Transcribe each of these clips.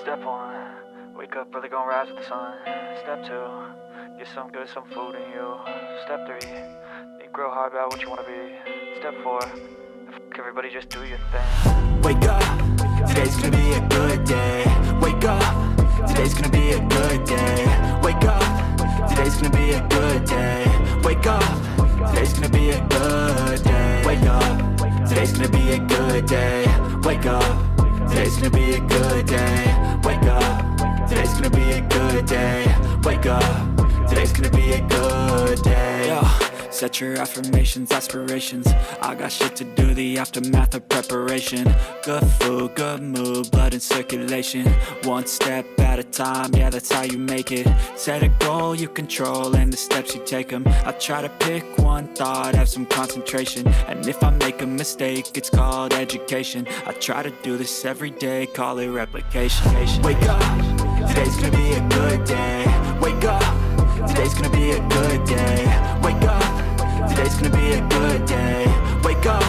Step 1, wake up early, gonna rise with the sun. Step 2, get some good, some food in you. Step 3, think real hard about what you wanna be. Step 4, everybody just do your thing. Wake up, today's gonna be a good day. Wake up, today's gonna be a good day. Wake up, today's gonna be a good day. Wake up, today's gonna be a good day. Wake up, today's gonna be a good day. Wake up, today's gonna be a good day. Wake up, today's gonna be a good day. Wake up, today's gonna be a good day. Yo, set your affirmations, aspirations. I got shit to do, the aftermath of preparation. Good food, good mood, blood in circulation. One step at a time, yeah, that's how you make it. Set a goal you control and the steps you take them. I try to pick one thought, have some concentration. And if I make a mistake, it's called education. I try to do this every day, call it replication. Wake up, today's gonna be a good day. Wake up, today's gonna be a good day. Wake up, today's gonna be a good day. Wake up,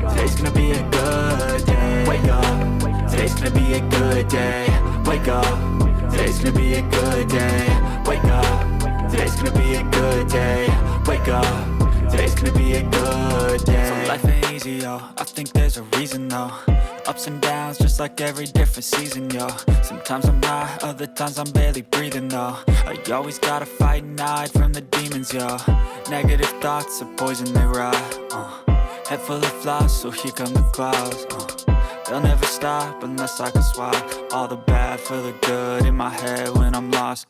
today's gonna be a good day. Wake up, today's gonna be a good day. Wake up, today's gonna be a good day. Wake up, today's gonna be a good day. Wake up, today's gonna be a good day. So life ain't easy, yo, I think there's a reason though. Ups and downs, just like every different season, yo. Sometimes I'm high, other times I'm barely breathing, though. I always gotta fight and hide from the demons, yo. Negative thoughts are poison, they rot. Head full of flies, so here come the clouds. They'll never stop unless I can swap all the bad for the good in my head when I'm lost.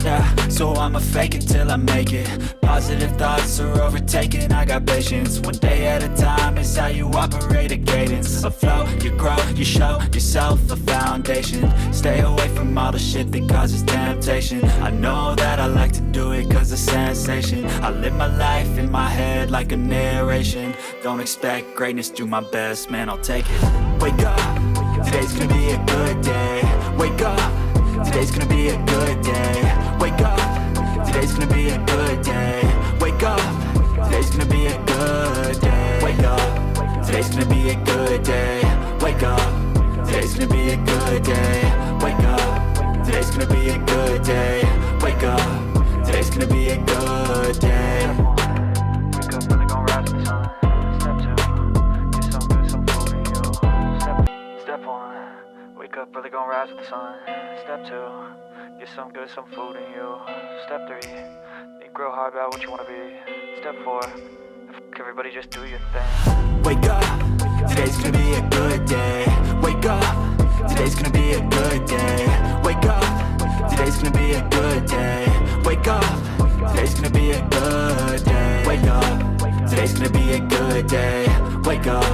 Yeah, so I'ma fake it till I make it. Positive thoughts are overtaken, I got patience. One day at a time is how you operate a cadence. A flow, you grow, you show yourself a foundation. Stay away from all the shit that causes temptation. I know that I like to do it cause it's sensation. I live my life in my head like a narration. Don't expect greatness, do my best, man, I'll take it. Wake up, today's gonna be a good day. Wake up, today's gonna be a good day. Wake up, today's gonna be a good day. Wake up, today's gonna be a good day. Wake up, today's gonna be a good day. Wake up, today's gonna be a good day. Wake up, today's gonna be a good day. Wake up, today's gonna be a good day. Wake up early, gonna rise with the sun. Step 2, get some good, some food in you. Step 1, wake up early, gonna rise with the sun. Step 2, get some good, some food in you. Step 3, think real hard about what you wanna be. Step 4, everybody just do your thing. Wake up, today's gonna be a good day. Wake up, today's gonna be a good day. Wake up, today's gonna be a good day. Wake up, today's gonna be a good day. Wake up, today's gonna be a good day. Wake up,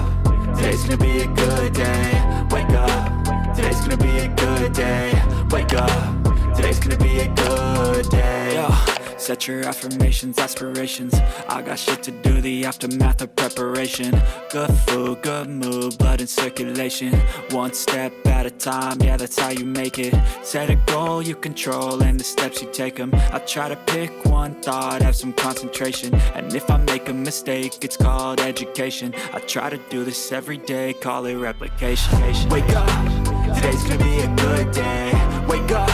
today's gonna be a good day. Wake up, today's gonna be a good day. Wake up, today's gonna be a good day. Yo, set your affirmations, aspirations. I got shit to do, the aftermath of preparation. Good food, good mood, blood in circulation. One step at a time, yeah, that's how you make it. Set a goal you control and the steps you take them. I try to pick one thought, have some concentration. And if I make a mistake, it's called education. I try to do this every day, call it replication. Wake up, today's gonna be a good day. Wake up,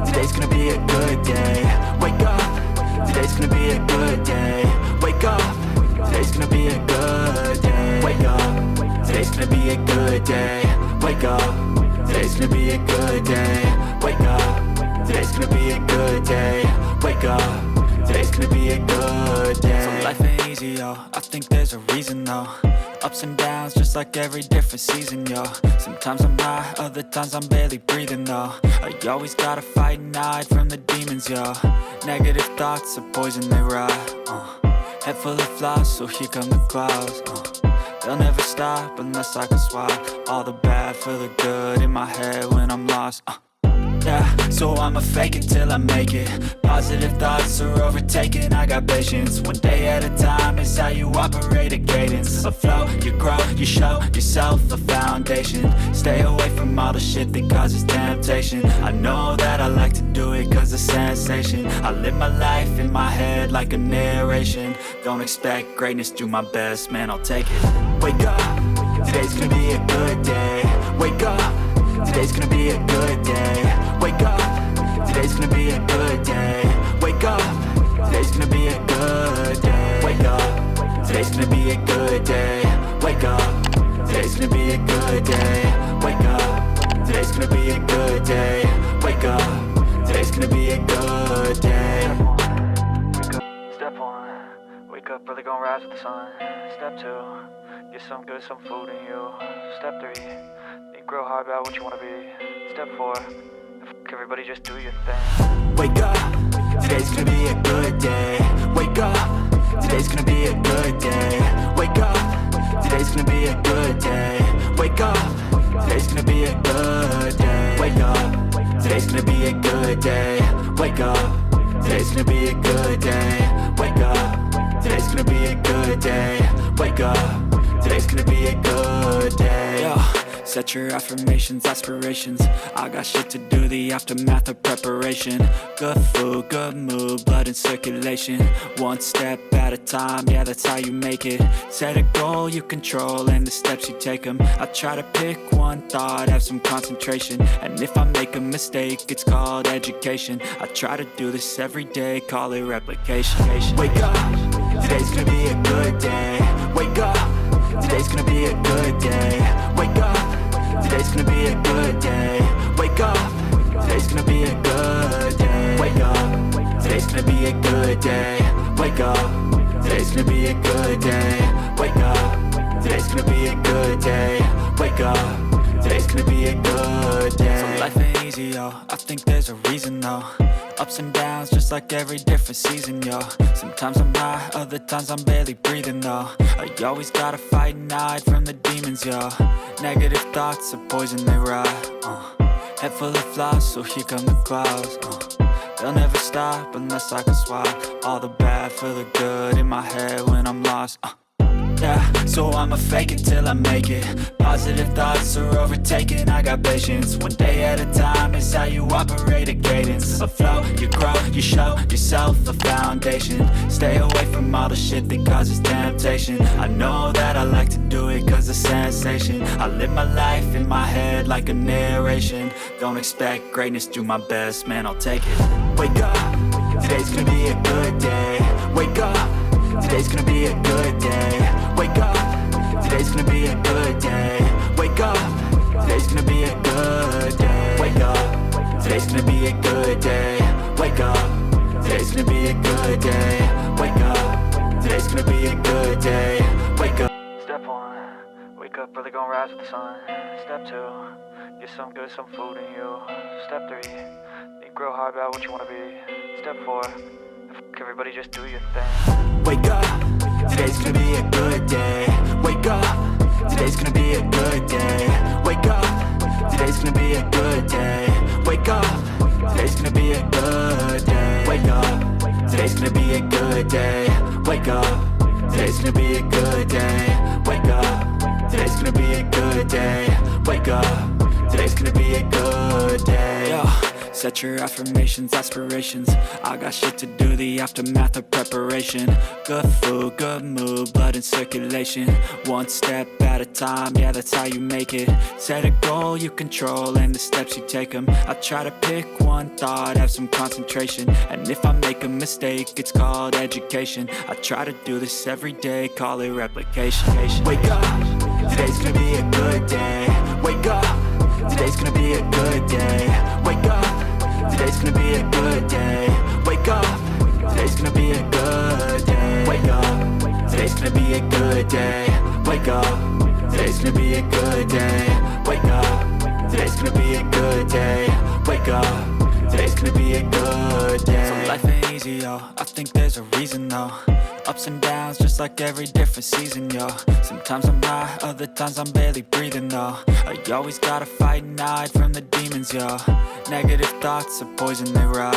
today's gonna be a good day. Wake up, today's gonna be a good day. Wake up, today's gonna be a good day. Wake up, today's gonna be a good day. Wake up, today's gonna be a good day. Wake up, today's gonna be a good day. Wake up, today's gonna be a good day. So life ain't easy, yo, I think there's a reason though. Ups and downs, just like every different season, yo. Sometimes I'm high, other times I'm barely breathing, though. I always gotta fight and hide from the demons, yo. Negative thoughts are poison, they rot. Head full of flies, so here come the clouds. They'll never stop unless I can swap all the bad for the good in my head when I'm lost. Yeah, so I'ma fake it till I make it. Positive thoughts are overtaken, I got patience. One day at a time is how you operate a cadence. A flow, you grow, you show yourself a foundation. Stay away from all the shit that causes temptation. I know that I like to do it cause it's sensation. I live my life in my head like a narration. Don't expect greatness, do my best, man, I'll take it. Wake up, today's gonna be a good day. Wake up, today's gonna be a good day. Wake up, today's gonna be a good day. Wake up, today's gonna be a good day. Wake up, today's gonna be a good day. Wake up, today's gonna be a good day. Wake up, today's gonna be a good day. Wake up, today's gonna be a good day. Step one, wake up early, gonna rise with the sun. Step two, get some good, some food in you. Step three, think real hard about what you wanna be. Step four, everybody just do your thing. Wake up, today's gonna be a good day. Wake up, today's gonna be a good day. Wake up, today's gonna be a good day. Wake up, today's gonna be a good day. Wake up, today's gonna be a good day. Wake up, today's gonna be a good day. Wake up, today's gonna be a good day. Wake up, today's gonna be a good day. Yo, set your affirmations, aspirations. I got shit to do, the aftermath of preparation. Good food, good mood, blood in circulation. One step at a time, yeah, that's how you make it. Set a goal you control and the steps you take them. I try to pick one thought, have some concentration. And if I make a mistake, it's called education. I try to do this every day, call it replication. Wake up, today's gonna be a good day. Wake up, today's gonna be a good day. Wake up, today's gonna be a good day. Wake up, today's gonna be a good day. Wake up, today's gonna be a good day. Wake up, today's gonna be a good day. Wake up, today's gonna be a good day. Wake up, today's gonna be a good day. So life ain't easy, yo, I think there's a reason though. Ups and downs, just like every different season, yo. Sometimes I'm high, other times I'm barely breathing, though. I always gotta fight and hide from the demons, yo. Negative thoughts are poison, they rot. Head full of flies, so here come the clouds. They'll never stop unless I can swap all the bad for the good in my head when I'm lost. Yeah, so I'ma fake it till I make it. Positive thoughts are overtaken, I got patience. One day at a time is how you operate a cadence. A flow, you grow, you show yourself a foundation. Stay away from all the shit that causes temptation. I know that I like to do it cause it's sensation. I live my life in my head like a narration. Don't expect greatness, do my best, man, I'll take it. Wake up, today's gonna be a good day. Wake up, today's gonna be a good day. Wake up, today's gonna be a good day. Wake up, today's gonna be a good day. Wake up, today's gonna be a good day. Wake up, today's gonna be a good day. Wake up, today's gonna be a good day. Wake up. Step one, wake up early, gonna rise with the sun. Step two, get some good, some food in you. Step three, think real hard about what you wanna be. Step four, everybody just do your thing. Wake up, today's gonna be a good day. Wake up, today's gonna be a good day. Wake up, today's gonna be a good day. Wake up, today's gonna be a good day. Wake up, today's gonna be a good day. Wake up, today's gonna be a good day. Wake up, today's gonna be a good day. Wake up, today's gonna be a good day. Yo. Set your affirmations, aspirations. I got shit to do, the aftermath of preparation. Good food, good mood, blood in circulation. One step at a time, yeah, that's how you make it. Set a goal you control and the steps you take them. I try to pick one thought, have some concentration. And if I make a mistake, it's called education. I try to do this every day, call it replication. Wake up, today's gonna be a good day. Wake up, today's gonna be a good day. Wake up, today's gonna be a good day. Wake up, today's gonna be a good day. Wake up, today's gonna be a good day. Wake up, today's gonna be a good day. Wake up, today's gonna be a good day. Wake up, today's gonna be a good day. So life ain't easy, yo, I think there's a reason though. Ups and downs, just like every different season, yo. Sometimes I'm high, other times I'm barely breathing, though. I always gotta fight and hide from the demons, yo. Negative thoughts are poison, they rot.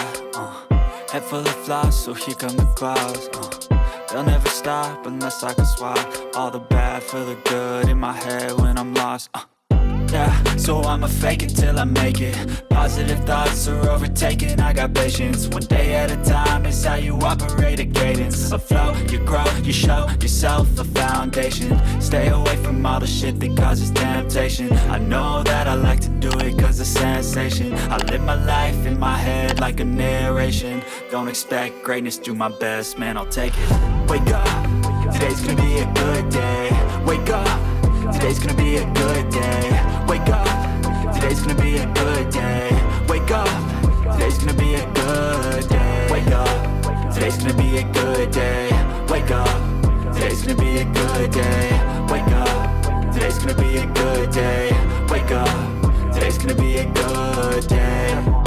Head full of flies, so here come the clouds. They'll never stop unless I can swap all the bad for the good in my head when I'm lost. Yeah, so I'ma fake it till I make it. Positive thoughts are overtaken, I got patience. One day at a time is how you operate a cadence. A flow, you grow, you show yourself a foundation. Stay away from all the shit that causes temptation. I know that I like to do it cause it's sensation. I live my life in my head like a narration. Don't expect greatness, do my best, man, I'll take it. Wake up, today's gonna be a good day. Wake up, today's gonna be a good day. Wake up, today's gonna be a good day. Wake up, today's gonna be a good day. Wake up, today's gonna be a good day. Wake up, today's gonna be a good day. Wake up, today's gonna be a good day. Wake up, today's gonna be a good day.